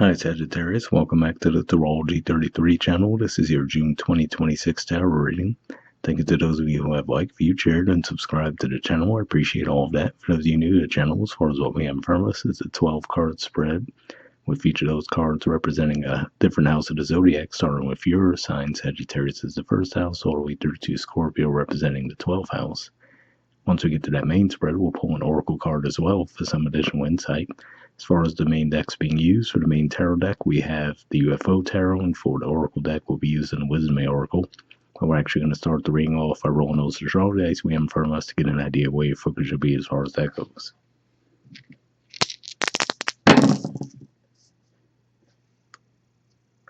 Hi Sagittarius, welcome back to the Thorology 33 channel. This is your June 2026 tarot reading. Thank you to those of you who have liked, viewed, shared, and subscribed to the channel. I appreciate all of that. For those of you new to the channel, as far as what we have in front of us is a 12 card spread, with each of those cards representing a different house of the zodiac, starting with your sign. Sagittarius is the first house, all the way through to Scorpio representing the 12th house. Once we get to that main spread, we'll pull an oracle card as well for some additional insight. As far as the main decks being used, for the main tarot deck, we have the UFO tarot, and for the oracle deck, we'll be using the Wisdom Oracle. But we're actually going to start the reading off by rolling those astrology dice we have in front of us to get an idea of where your focus should be as far as that goes.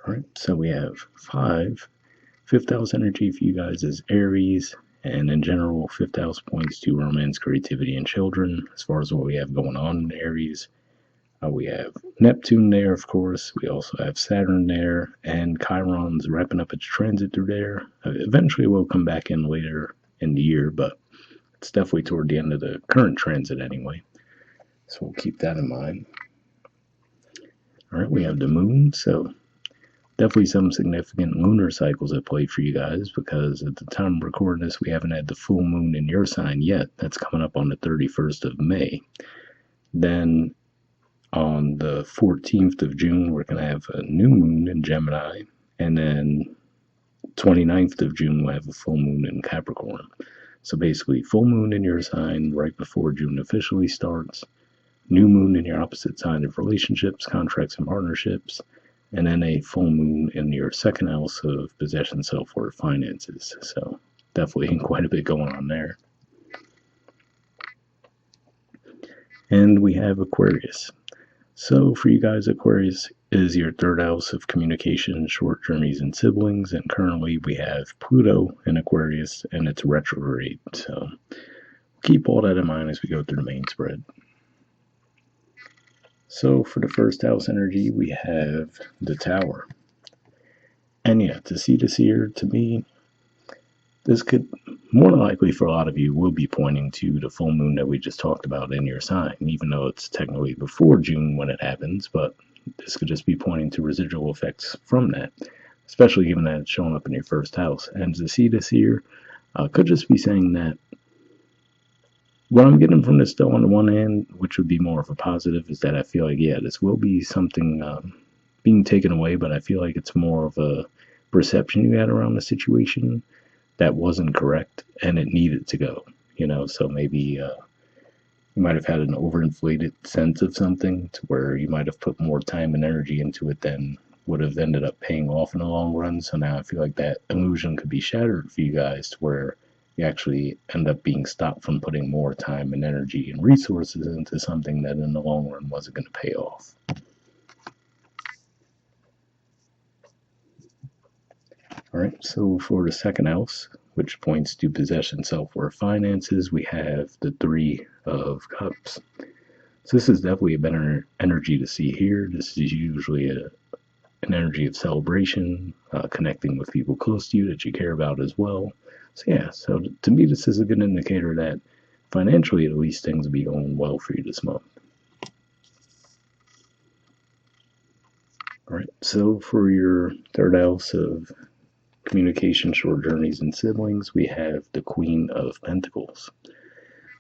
Alright, so we have 5. Fifth house energy for you guys is Aries, and in general, fifth house points to romance, creativity, and children. As far as what we have going on in Aries, we have Neptune there, of course. We also have Saturn there, and Chiron's wrapping up its transit through there. Eventually, we'll come back in later in the year, but it's definitely toward the end of the current transit anyway. So we'll keep that in mind. All right, we have the moon, so definitely some significant lunar cycles at play for you guys, because at the time of recording this, we haven't had the full moon in your sign yet. That's coming up on the 31st of May. Then on the 14th of June, we're going to have a new moon in Gemini, and then 29th of June, we'll have a full moon in Capricorn. So basically, full moon in your sign right before June officially starts, new moon in your opposite sign of relationships, contracts, and partnerships, and then a full moon in your second house of possession, self-worth, finances. So definitely quite a bit going on there. And we have Aquarius. So for you guys, Aquarius is your third house of communication, short journeys, and siblings. And currently we have Pluto in Aquarius, and it's retrograde. So keep all that in mind as we go through the main spread. So for the first house energy, we have the Tower. And yeah, to see this here, to me, this could, more than likely for a lot of you, will be pointing to the full moon that we just talked about in your sign, even though it's technically before June when it happens, but this could just be pointing to residual effects from that, especially given that it's showing up in your first house. And to see this here, could just be saying that what I'm getting from this, though, on the one hand, which would be more of a positive, is that I feel like, yeah, this will be something being taken away, but I feel like it's more of a perception you had around the situation that wasn't correct, and it needed to go, so maybe you might have had an overinflated sense of something to where you might have put more time and energy into it than would have ended up paying off in the long run. So now I feel like that illusion could be shattered for you guys to where you actually end up being stopped from putting more time and energy and resources into something that in the long run wasn't going to pay off. All right, so for the second house, which points to possession, self-worth, finances, we have the Three of Cups. So this is definitely a better energy to see here. This is usually an energy of celebration, connecting with people close to you that you care about as well. So yeah, so to me, this is a good indicator that financially, at least, things will be going well for you this month. All right, so for your third house of communication, short journeys, and siblings, we have the Queen of Pentacles.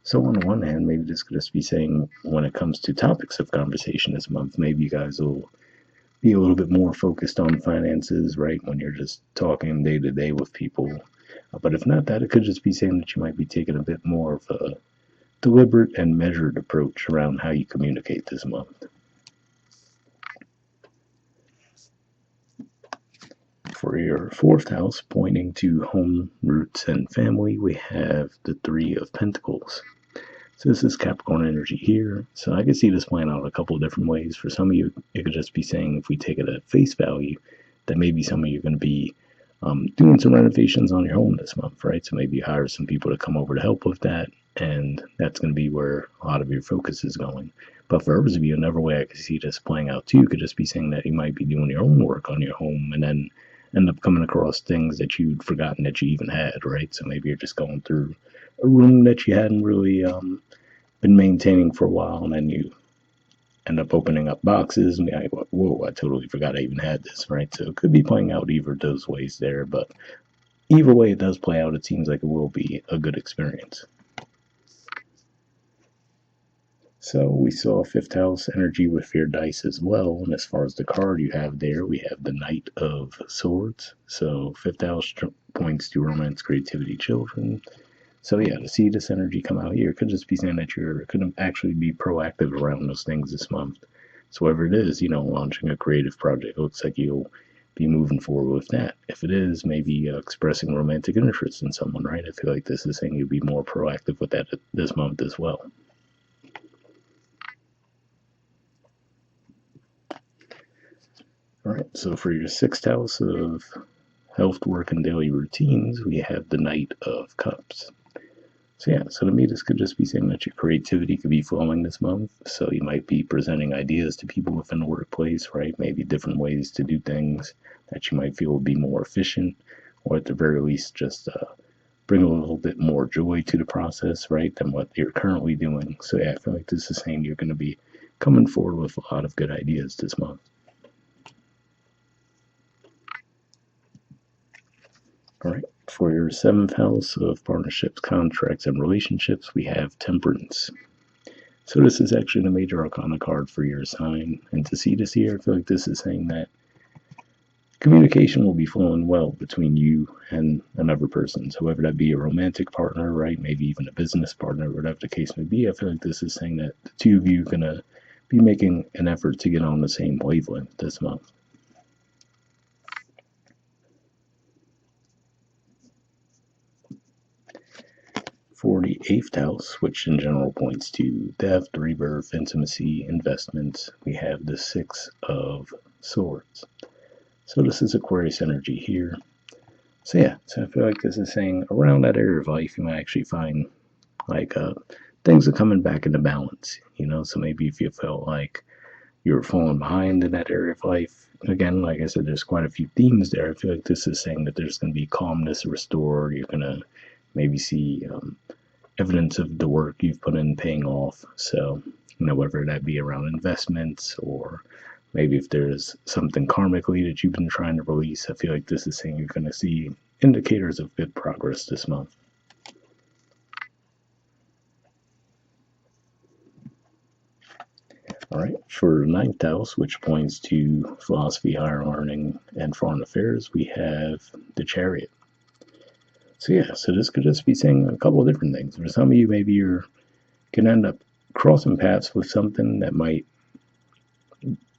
So on the one hand, maybe this could just be saying when it comes to topics of conversation this month, maybe you guys will be a little bit more focused on finances, right, when you're just talking day to day with people. But if not that, it could just be saying that you might be taking a bit more of a deliberate and measured approach around how you communicate this month. For your fourth house, pointing to home, roots, and family, we have the Three of Pentacles. So this is Capricorn energy here. So I can see this playing out a couple of different ways. For some of you, it could just be saying, if we take it at face value, that maybe some of you are going to be doing some renovations on your home this month, right? So maybe you hire some people to come over to help with that, and that's going to be where a lot of your focus is going. But for others of you, another way I could see this playing out too could just be saying that you might be doing your own work on your home, and then end up coming across things that you'd forgotten that you even had, right? So maybe you're just going through a room that you hadn't really been maintaining for a while, and then you end up opening up boxes and be like, whoa, I totally forgot I even had this, right? So it could be playing out either of those ways there, but either way it does play out, it seems like it will be a good experience. So we saw fifth house energy with fear dice as well. And as far as the card you have there, we have the Knight of Swords. So fifth house points to romance, creativity, children. So yeah, to see this energy come out here could just be saying that you're going to actually be proactive around those things this month. So whatever it is, launching a creative project, it looks like you'll be moving forward with that. If it is, maybe expressing romantic interest in someone, right? I feel like this is saying you'll be more proactive with that this month as well. All right, so for your sixth house of health, work, and daily routines, we have the Knight of Cups. So yeah, so to me, this could just be saying that your creativity could be flowing this month. So you might be presenting ideas to people within the workplace, right? Maybe different ways to do things that you might feel would be more efficient, or at the very least, just bring a little bit more joy to the process, right, than what you're currently doing. So yeah, I feel like this is saying you're going to be coming forward with a lot of good ideas this month. All right, for your seventh house of partnerships, contracts, and relationships, we have Temperance. So this is actually the major arcana card for your sign. And to see this here, I feel like this is saying that communication will be flowing well between you and another person. So whether that be a romantic partner, right, maybe even a business partner, whatever the case may be, I feel like this is saying that the two of you are going to be making an effort to get on the same wavelength this month. For the eighth house, which in general points to death, rebirth, intimacy, investments, we have the Six of Swords. So this is Aquarius energy here. So yeah, so I feel like this is saying around that area of life, you might actually find like things are coming back into balance. So maybe if you felt like you were falling behind in that area of life, again, like I said, there's quite a few themes there. I feel like this is saying that there's going to be calmness restored. You're going to maybe see evidence of the work you've put in paying off. So, whether that be around investments or maybe if there's something karmically that you've been trying to release, I feel like this is saying you're going to see indicators of good progress this month. All right, for ninth house, which points to philosophy, higher learning, and foreign affairs, we have the Chariot. So yeah, so this could just be saying a couple of different things. For some of you, maybe you're going to end up crossing paths with something that might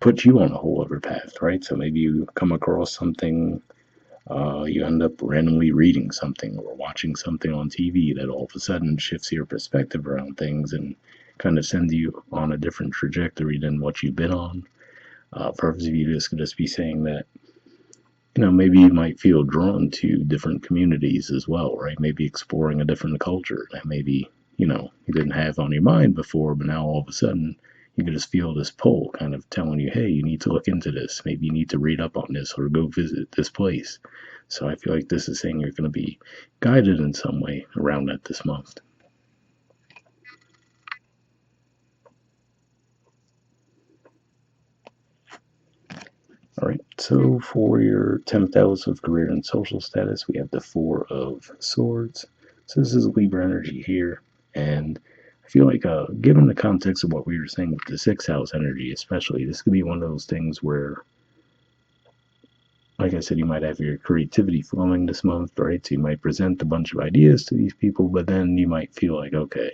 put you on a whole other path, right? So maybe you come across something, you end up randomly reading something or watching something on TV that all of a sudden shifts your perspective around things and kind of sends you on a different trajectory than what you've been on. For others of you, this could just be saying that, maybe you might feel drawn to different communities as well, right? Maybe exploring a different culture that maybe, you didn't have on your mind before, but now all of a sudden you can just feel this pull kind of telling you, hey, you need to look into this. Maybe you need to read up on this or go visit this place. So I feel like this is saying you're going to be guided in some way around that this month. All right, so for your 10th house of career and social status, we have the Four of Swords. So this is Libra energy here. And I feel like, given the context of what we were saying with the 6th house energy, especially, this could be one of those things where, like I said, you might have your creativity flowing this month, right? So you might present a bunch of ideas to these people, but then you might feel like, okay,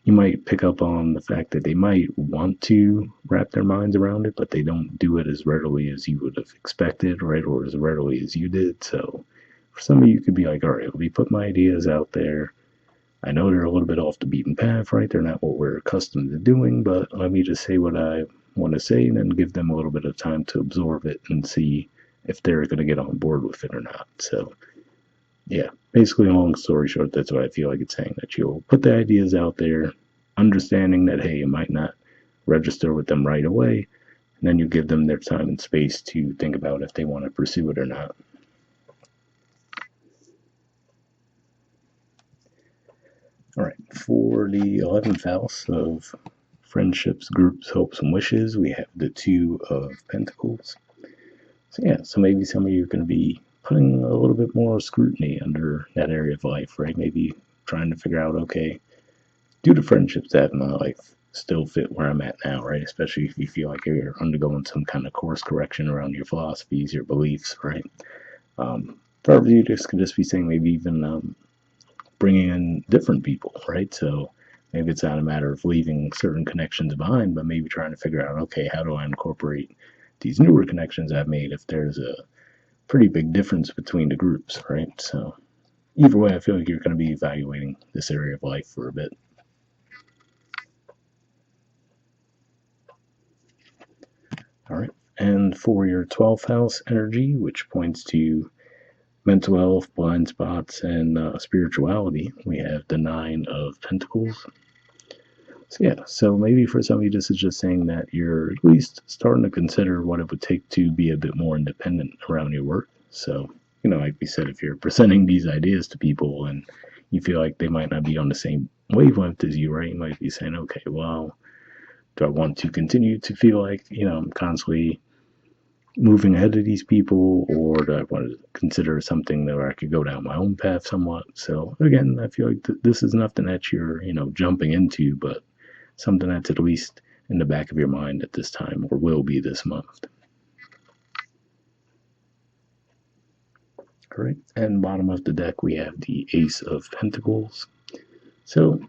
you might pick up on the fact that they might want to wrap their minds around it, but they don't do it as readily as you would have expected, right? Or as readily as you did. So for some of you, could be like, all right, let me put my ideas out there. I know they're a little bit off the beaten path, right? They're not what we're accustomed to doing, but let me just say what I want to say and then give them a little bit of time to absorb it and see if they're going to get on board with it or not. So, yeah, basically, long story short, that's what I feel like it's saying, that you'll put the ideas out there, understanding that, hey, it might not register with them right away, and then you give them their time and space to think about if they want to pursue it or not. All right, for the 11th house of friendships, groups, hopes, and wishes, we have the Two of Pentacles. So yeah, so maybe some of you are going to be putting a little bit more scrutiny under that area of life, right? Maybe trying to figure out, okay, do the friendships that have in my life still fit where I'm at now, right? Especially if you feel like you're undergoing some kind of course correction around your philosophies, your beliefs, right? For others, you just could just be saying maybe even bringing in different people, right? So maybe it's not a matter of leaving certain connections behind, but maybe trying to figure out, okay, how do I incorporate these newer connections I've made if there's a pretty big difference between the groups, right? So either way, I feel like you're going to be evaluating this area of life for a bit. All right. And for your 12th house energy, which points to mental health, blind spots, and spirituality, we have the Nine of Pentacles. So yeah, so maybe for some of you, this is just saying that you're at least starting to consider what it would take to be a bit more independent around your work. So, like we said, if you're presenting these ideas to people and you feel like they might not be on the same wavelength as you, right? You might be saying, okay, well, do I want to continue to feel like, I'm constantly moving ahead of these people, or do I want to consider something where I could go down my own path somewhat? So again, I feel like this is nothing that you're, jumping into, but something that's at least in the back of your mind at this time, or will be this month. All right, and bottom of the deck, we have the Ace of Pentacles. So,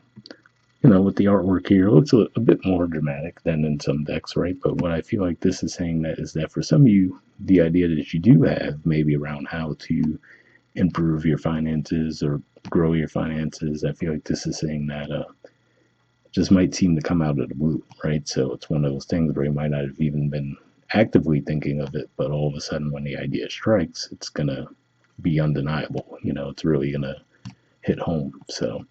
with the artwork here, it looks a bit more dramatic than in some decks, right? But what I feel like this is saying that is that for some of you, the idea that you do have maybe around how to improve your finances or grow your finances, I feel like this is saying that just might seem to come out of the blue, right? So it's one of those things where you might not have even been actively thinking of it, but all of a sudden when the idea strikes, it's going to be undeniable. It's really going to hit home. So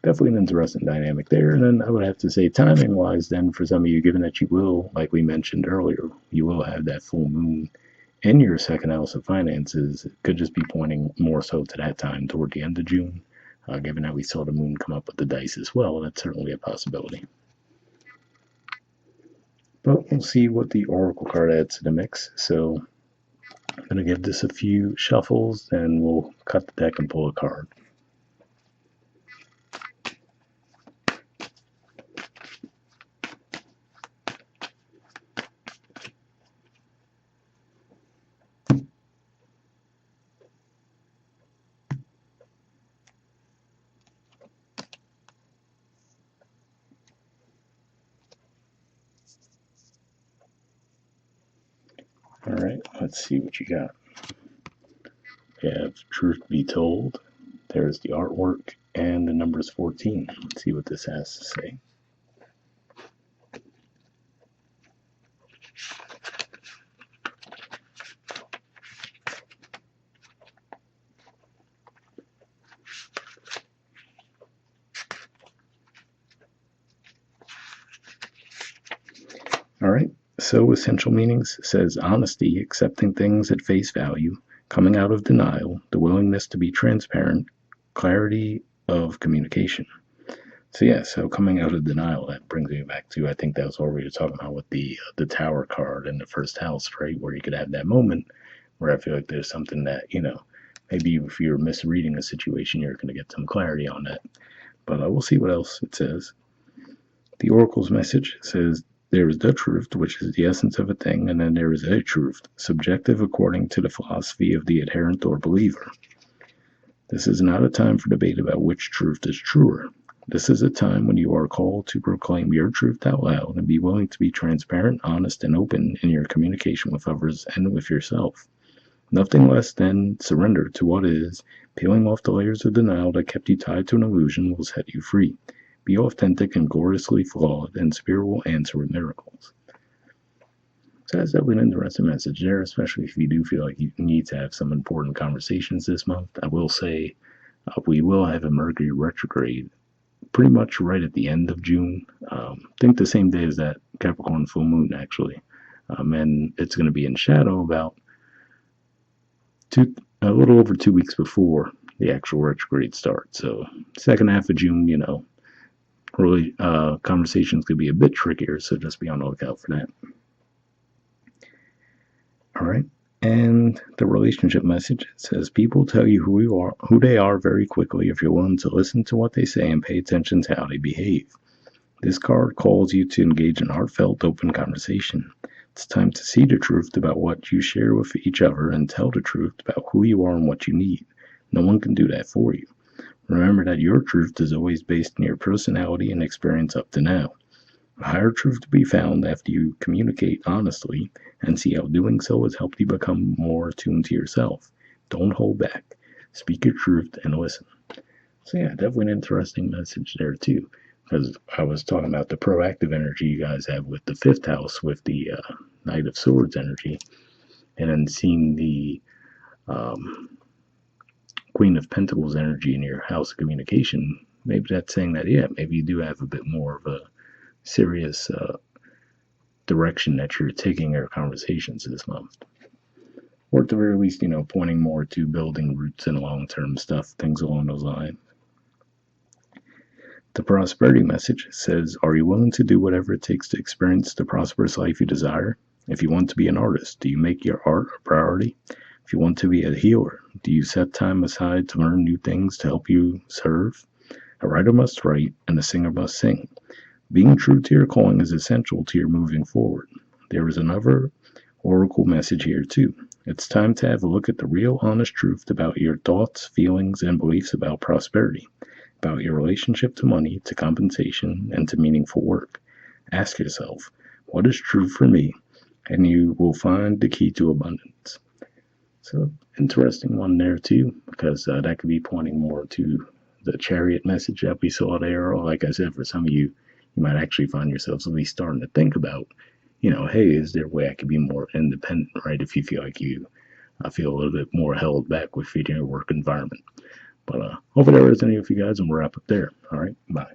definitely an interesting dynamic there. And then I would have to say, timing wise, then for some of you, given that you will, like we mentioned earlier, you will have that full moon in your second house of finances. It could just be pointing more so to that time toward the end of June. Given that we saw the moon come up with the dice as well, that's certainly a possibility. But we'll see what the oracle card adds to the mix. So I'm going to give this a few shuffles, and we'll cut the deck and pull a card. All right, let's see what you got. We have Truth Be Told. There's the artwork, and the number is 14. Let's see what this has to say. All right, so essential meanings says honesty, accepting things at face value, coming out of denial, the willingness to be transparent, clarity of communication. So yeah, so coming out of denial, that brings me back to, I think that was what we were talking about with the Tower card in the first house, right? Where you could have that moment where I feel like there's something that, maybe if you're misreading a situation, you're going to get some clarity on that. But we'll see what else it says. The Oracle's message says, there is the truth, which is the essence of a thing, and then there is a truth, subjective according to the philosophy of the adherent or believer. This is not a time for debate about which truth is truer. This is a time when you are called to proclaim your truth out loud and be willing to be transparent, honest, and open in your communication with others and with yourself. Nothing less than surrender to what is, peeling off the layers of denial that kept you tied to an illusion will set you free. Be authentic and gloriously flawed, and spirit will answer with miracles. So that's definitely an interesting message there, especially if you do feel like you need to have some important conversations this month. I will say we will have a Mercury retrograde pretty much right at the end of June. I think the same day as that Capricorn full moon, actually. And it's going to be in shadow about a little over 2 weeks before the actual retrograde starts. So second half of June, really conversations could be a bit trickier, so just be on the lookout for that. All right. And the relationship message says people tell you who they are very quickly if you're willing to listen to what they say and pay attention to how they behave. This card calls you to engage in heartfelt, open conversation. It's time to see the truth about what you share with each other and tell the truth about who you are and what you need. No one can do that for you. Remember that your truth is always based on your personality and experience up to now. A higher truth to be found after you communicate honestly and see how doing so has helped you become more attuned to yourself. Don't hold back. Speak your truth and listen. So yeah, definitely an interesting message there too. Because I was talking about the proactive energy you guys have with the fifth house, with the Knight of Swords energy, and then seeing the um, Queen of Pentacles energy in your house of communication. Maybe that's saying that, yeah, maybe you do have a bit more of a serious direction that you're taking your conversations this month. Or at the very least, pointing more to building roots and long term stuff, things along those lines. The prosperity message says, are you willing to do whatever it takes to experience the prosperous life you desire? If you want to be an artist, do you make your art a priority? If you want to be a healer, do you set time aside to learn new things to help you serve? A writer must write, and a singer must sing. Being true to your calling is essential to your moving forward. There is another oracle message here, too. It's time to have a look at the real, honest truth about your thoughts, feelings, and beliefs about prosperity, about your relationship to money, to compensation, and to meaningful work. Ask yourself, what is true for me? And you will find the key to abundance. So, interesting one there too, because that could be pointing more to the chariot message that we saw there. Or, like I said, for some of you, you might actually find yourselves at least starting to think about, hey, is there a way I could be more independent, right? If you feel like you feel a little bit more held back with feeding your work environment. But hopefully that resonated with you guys, and we'll wrap up there. All right, bye.